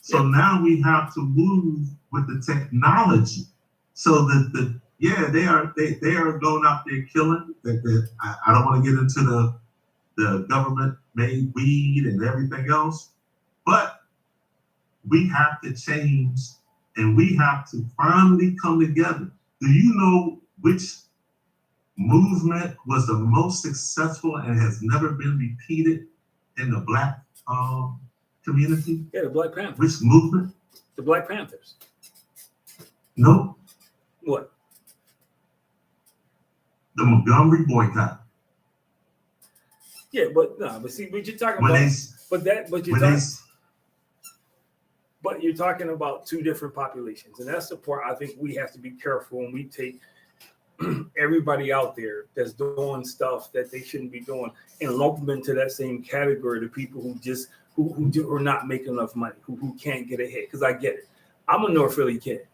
So now we have to move with the technology. So that they are going out there killing. I don't want to get into the government-made weed and everything else, but we have to change, and we have to finally come together. Do you know which movement was the most successful and has never been repeated in the Black community? Yeah, the Black Panthers. Which movement? The Black Panthers. No. What? The Montgomery boycott. Yeah, but see, what you're talking about. But you're talking about two different populations, and that's the part I think we have to be careful when we take everybody out there that's doing stuff that they shouldn't be doing and lump them into that same category. The people who are not making enough money, who can't get ahead. Because I get it. I'm a North Philly kid.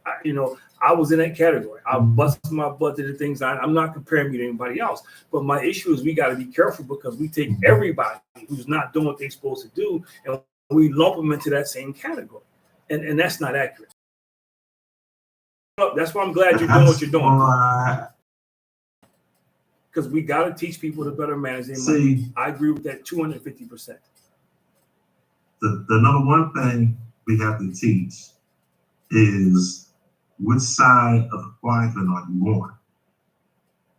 I was in that category. I busted my butt to the things. I'm not comparing me to anybody else. But my issue is we got to be careful because we take everybody who's not doing what they're supposed to do and we lump them into that same category. And that's not accurate. That's why I'm glad you're doing what you're doing. Because we got to teach people to better manage their money. I agree with that 250%. The number one thing we have to teach is which side of the quadrant are you on?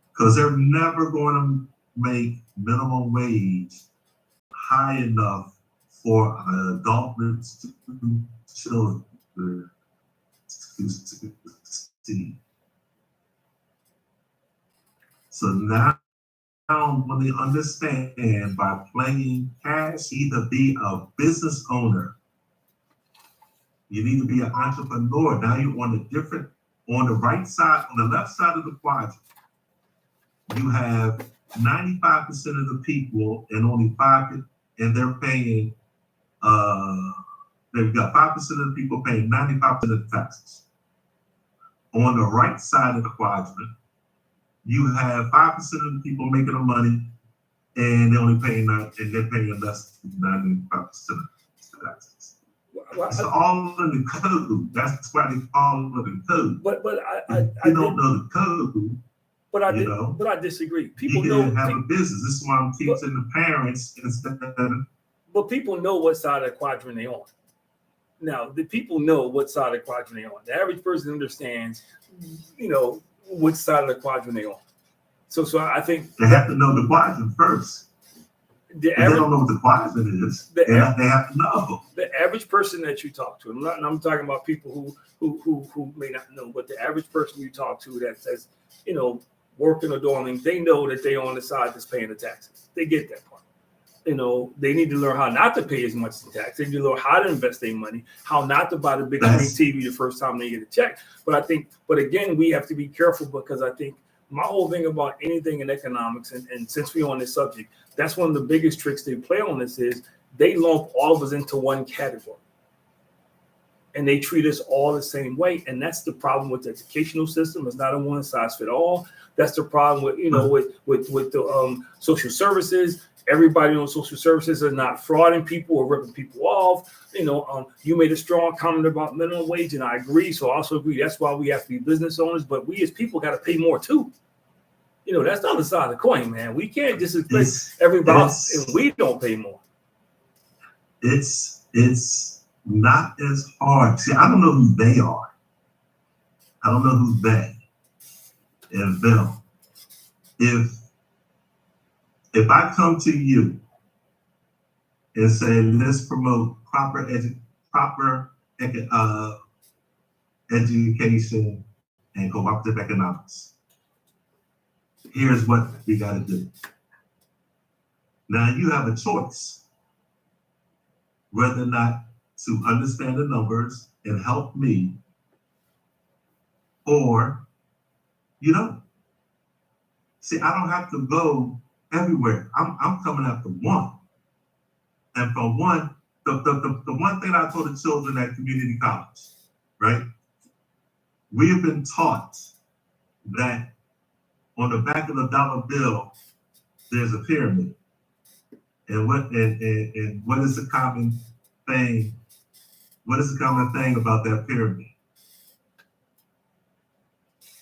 Because they're never going to make minimum wage high enough for an adult children to see. So now when they understand by playing cash, either be a business owner. You need to be an entrepreneur. Now you're on the right side, on the left side of the quadrant. You have 95% of the people and only 5%, and they're paying, they've got 5% of the people paying 95% of the taxes. On the right side of the quadrant, you have 5% of the people making the money, and they're only paying they're paying less than 95% of the taxes. It's all in the code. That's why they call it the code. But I don't know the code. But I disagree. People know have a business. This is why I'm teaching the parents instead of. But people know what side of the quadrant they're on. Now, the people know what side of the quadrant they're on. The average person understands, which side of the quadrant they're on. So I think they have to know the quadrant first. They don't know what the quadrant is. They have to know. The average person that you talk to, and I'm talking about people who may not know, but the average person you talk to that says, working or doing, they know that they're on the side that's paying the taxes. They get that part. They need to learn how not to pay as much in tax. They need to learn how to invest their money, how not to buy the big screen TV the first time they get a check. But again, we have to be careful because I think my whole thing about anything in economics, and since we're on this subject, that's one of the biggest tricks they play on this is they lump all of us into one category. And they treat us all the same way. And that's the problem with the educational system. It's not a one size fit all. That's the problem with, with the social services. Everybody on social services are not frauding people or ripping people off. You made a strong comment about minimum wage, and I agree. So I also agree. That's why we have to be business owners, but we as people got to pay more too. That's the other side of the coin, man. We can't just expect everybody else and we don't pay more. It's not as hard. See, I don't know who they are. I don't know who they and them. if I come to you and say, let's promote proper education and cooperative economics, here's what we got to do. Now you have a choice whether or not to understand the numbers and help me, or you don't. See, I don't have to go everywhere. I'm coming after one. And from one, the one thing I told the children at community college, right? We have been taught that on the back of the dollar bill, there's a pyramid. And what is the common thing? What is the common thing about that pyramid?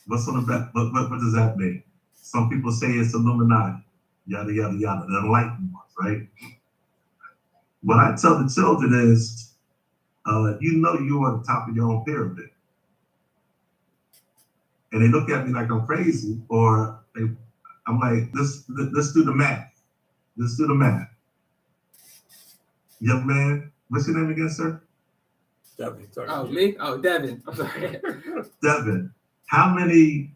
What's on the back? What does that mean? Some people say it's Illuminati, yada, yada, yada, the enlightened ones, right? What I tell the children is, you know you're on the top of your own pyramid. And they look at me like I'm crazy, or I'm like, let's do the math. Let's do the math. Young man, what's your name again, sir? Devin. Sorry. Oh, me? Oh, Devin. I'm sorry. Devin, how many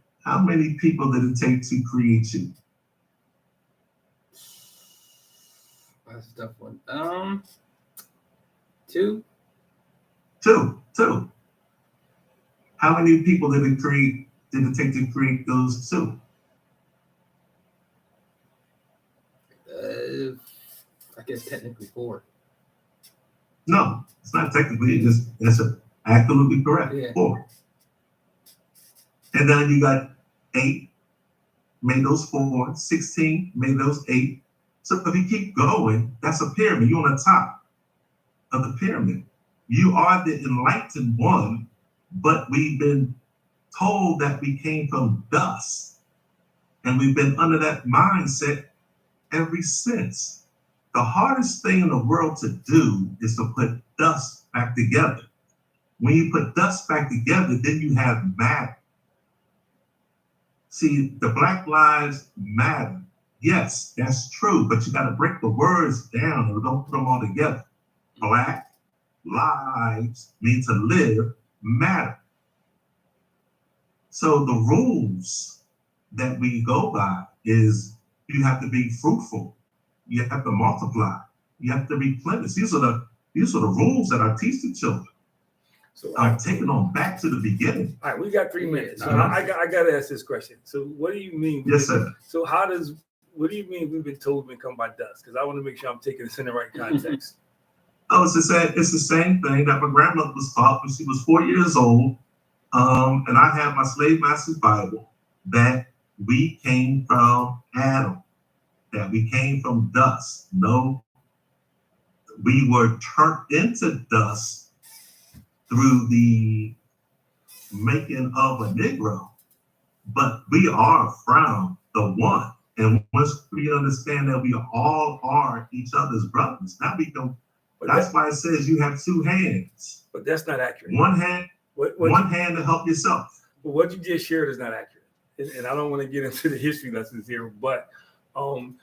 people did it take to create you? That's a tough one. Two. How many people did it take to create those two? I guess technically four. No, it's not technically. It's absolutely correct. Yeah. 4. And then you got 8, made those 4. 16, made those 8. So if you keep going, that's a pyramid. You're on the top of the pyramid. You are the enlightened one, but we've been told that we came from dust. And we've been under that mindset ever since. The hardest thing in the world to do is to put dust back together. When you put dust back together, then you have matter. See, the Black Lives Matter. Yes, that's true, but you got to break the words down and don't put them all together. Black lives mean to live matter. So the rules that we go by is you have to be fruitful. You have to multiply. You have to replenish. These are the rules that I teach the children. So I'm taking them back to the beginning. All right, we got 3 minutes. So I got to ask this question. So what do you mean? Yes, sir. So what do you mean we've been told we come by dust? Because I want to make sure I'm taking this in the right context. Oh, it's the same thing that my grandmother was taught when she was 4 years old. And I have my slave master's Bible that we came from Adam, that we came from dust. No, we were turned into dust through the making of a Negro, but we are from the one. And once we understand that we all are each other's brothers, now we can. That's why it says you have 2 hands. But that's not accurate. One hand, one hand to help yourself. But what you just shared is not accurate. And I don't want to get into the history lessons here, but I know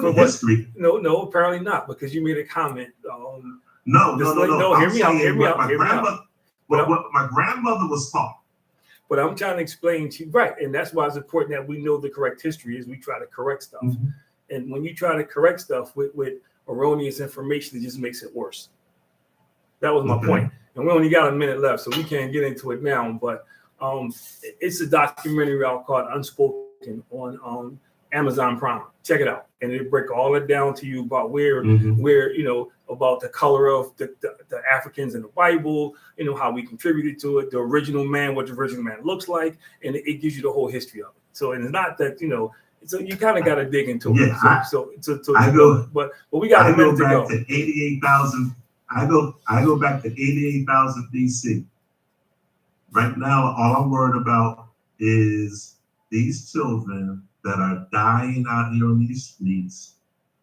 the history. No, apparently not, because you made a comment. No. Hear me out. What my grandmother was taught. But I'm trying to explain to you, right? And that's why it's important that we know the correct history is we try to correct stuff. Mm-hmm. And when you try to correct stuff with erroneous information, it just makes it worse. That was my point. And we only got a minute left, so we can't get into it now. But it's a documentary out called Unspoken on Amazon Prime. Check it out. And it'll break all it down to you about where about the color of the Africans in the Bible, how we contributed to it, the original man, what the original man looks like, and it gives you the whole history of it. So, and it's not that, so you kind of got to dig into it. But we got a minute to go. To 88,000. I go back to 88,000 BC. Right now, all I'm worried about is these children that are dying out here on these streets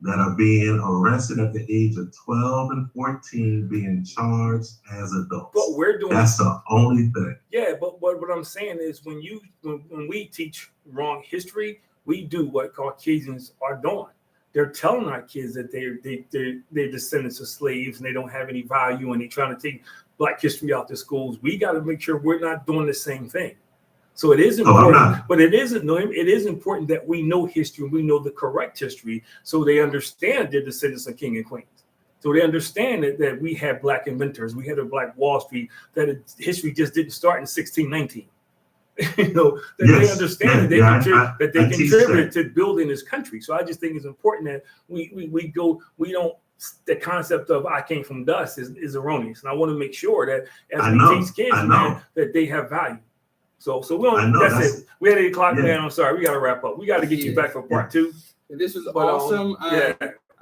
that are being arrested at the age of 12 and 14 being charged as adults. But we're doing that's the only thing. Yeah, but what I'm saying is when we teach wrong history, we do what Caucasians are doing. They're telling our kids that they're descendants of slaves and they don't have any value, and they're trying to take Black history out the schools. We got to make sure we're not doing the same thing. So it is important, but it is important that we know history and we know the correct history, so they understand they're descendants of king and queens. So they understand that we had Black inventors, we had a Black Wall Street, that history just didn't start in 1619. They understand that they contributed to building this country. So I just think it's important that we don't. The concept of I came from dust is erroneous, and I want to make sure that as we teach kids, man, that they have value. So we don't. That's it. We had 8 o'clock, man. I'm sorry, we got to wrap up. We got to get you back for part 2. This was awesome. I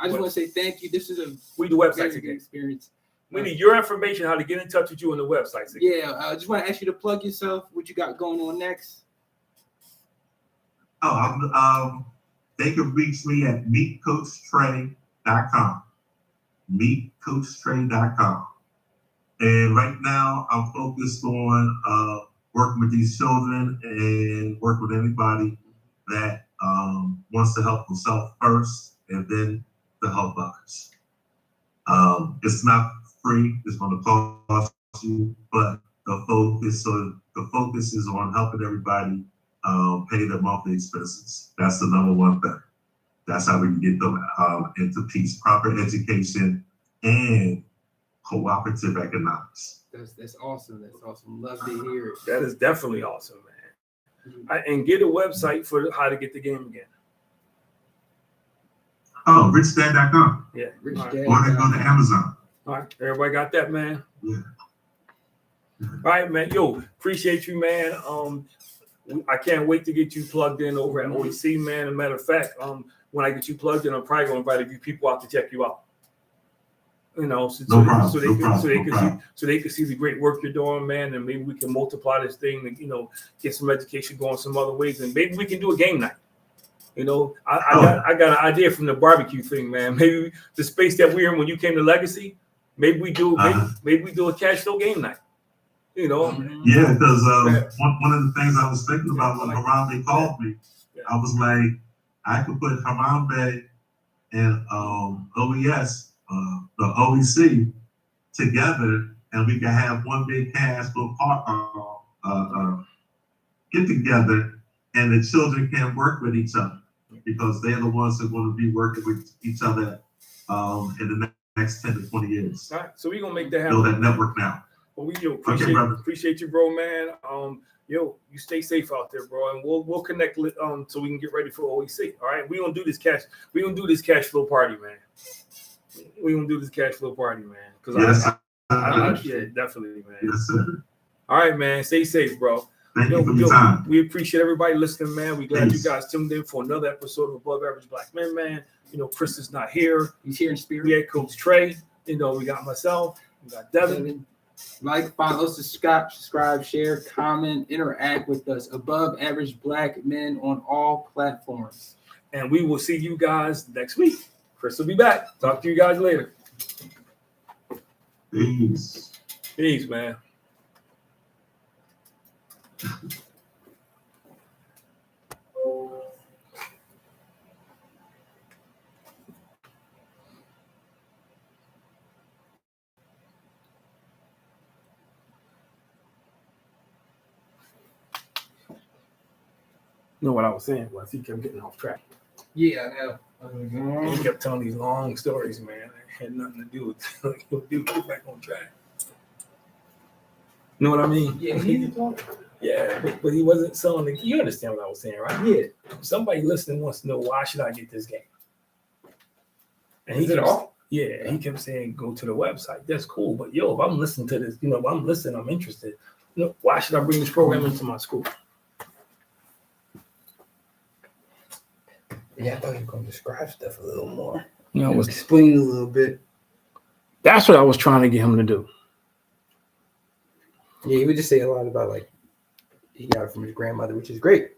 just want to say thank you. This is we do websites again. Experience. We need your information, how to get in touch with you on the websites again. Yeah, I just want to ask you to plug yourself. What you got going on next? They can reach me at meetcoachtre.com. meetcoachtre.com. And right now, I'm focused on working with these children and working with anybody that wants to help themselves first and then to help others. It's not free. It's going to cost you, but the focus is on helping everybody pay their monthly expenses. That's the number one thing. That's how we can get them into peace, proper education, and cooperative economics. That's awesome. That's awesome. Love to hear it. That is definitely awesome, man. And get a website for how to get the game again. Oh, richdad.com. Yeah. Richdad. Or they go to Amazon. All right. Everybody got that, man? Yeah. All right, man. Yo, appreciate you, man. I can't wait to get you plugged in over at OEC, man. As a matter of fact, when I get you plugged in, I'm probably going to invite a few people out to check you out. So they can see the great work you're doing, man, and maybe we can multiply this thing and get some education going some other ways, and maybe we can do a game night. I got an idea from the barbecue thing, man. Maybe the space that we're in when you came to Legacy, maybe we do a cash flow game night. Yeah, because one of the things I was thinking about when Harambe called me, I was like, I could put Harambe and OES. The OEC together, and we can have one big cash flow get together, and the children can work with each other because they're the ones that are going to be working with each other in the next 10 to 20 years. All right, so we're gonna make that happen. Build that network now. Well, we appreciate you, bro, man. You stay safe out there, bro, and we'll connect so we can get ready for OEC. All right, we're gonna do this cash flow party, man. We're gonna do this cash flow party, man. Because yeah, definitely, man. Yes, sir. All right, man. Stay safe, bro. Thank you for your time. We appreciate everybody listening, man. We glad you guys tuned in for another episode of Above Average Black Men, man. Chris is not here. He's here in spirit. We had Coach Tre. We got myself. We got Devin. Like, follow, subscribe, share, comment, interact with us. Above Average Black Men on all platforms. And we will see you guys next week. Chris will be back. Talk to you guys later. Peace. Peace, man. You know what I was saying was he kept getting off track. Yeah, I know. He kept telling these long stories, man. It had nothing to do with get back on track. You know what I mean? Yeah, he did talk. Yeah, but he wasn't selling it. You understand what I was saying, right? Yeah. Somebody listening wants to know, why should I get this game? And he kept saying, go to the website. That's cool. But if I'm listening to this, if I'm listening, I'm interested. Why should I bring this program into my school? Yeah, I thought you were going to describe stuff a little more. Explain a little bit. That's what I was trying to get him to do. Yeah, he would just say a lot about, he got it from his grandmother, which is great.